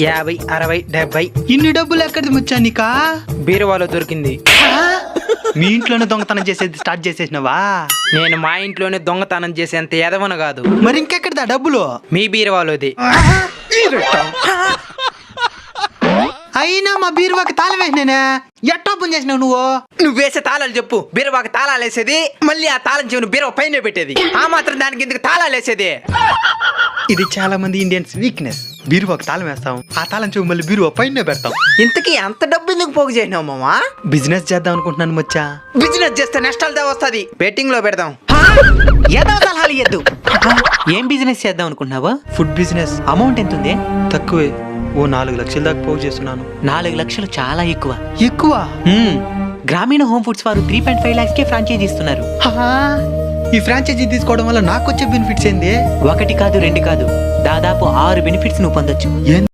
50, 60, 70. ఇన్ని డబ్బులు ఎక్కడిది ముచ్చా నీకా? బీరువాలో దొరికింది. మీ ఇంట్లోనే దొంగతనం చేసేది స్టార్ట్ చేసేసినవా? నేను మా ఇంట్లోనే దొంగతనం చేసేంత ఎదవను కాదు. మరి ఇంకెక్కడిదా డబ్బులు? మీ బీరువాలోది. అయినా మా బీరువాకి తాళం వేసినేనే. ఎట్టా ఓపెన్ చేసినావు నువ్వు? నువ్వు వేసే తాళాలు చెప్పు. బీరువాకి తాళాలు వేసేది, మళ్ళీ ఆ తాళం చెవును బీరువా పైన పెట్టేది. ఆ మాత్రం దానికి ఎందుకు తాళాలు వేసేది? ఇది చాలా మంది ఇండియన్స్ వీక్నెస్. బీరువాకి తాళం వేస్తాం, ఆ తాళం చెవి మళ్ళీ బీరువా పైన పెడతాం. ఇంతకీ అంత డబ్బు ఎందుకు పోగు చేసినావు మామా? బిజినెస్ చేద్దాం అనుకుంటున్నాను ముచ్చా. బిజినెస్ చేస్తే నష్టాలతో వస్తుంది. బెట్టింగ్ లో పెడదాం. ఏదో సలహాలు ఇయ్యద్దు. ఏం బిజినెస్ చేద్దాం అనుకుంటున్నావా? Food business. అమౌంట్ ఎంత ఉంది? తక్కువే, ఓ 4 లక్షల దాకా పోగు చేస్తున్నాను. 4 లక్షలు చాలా ఎక్కువ. ఎక్కువ? గ్రామీణ హోమ్ ఫుడ్స్ వారు 3.5 lakhs కే ఫ్రాంచైజీ ఇస్తున్నారు. ఈ ఫ్రాంచైజీ తీసుకోవడం వల్ల నాకు వచ్చే బెనిఫిట్స్ ఏంది? 1 కాదు 2 కాదు, దాదాపు 6 బెనిఫిట్స్ నువ్వు పొందొచ్చు.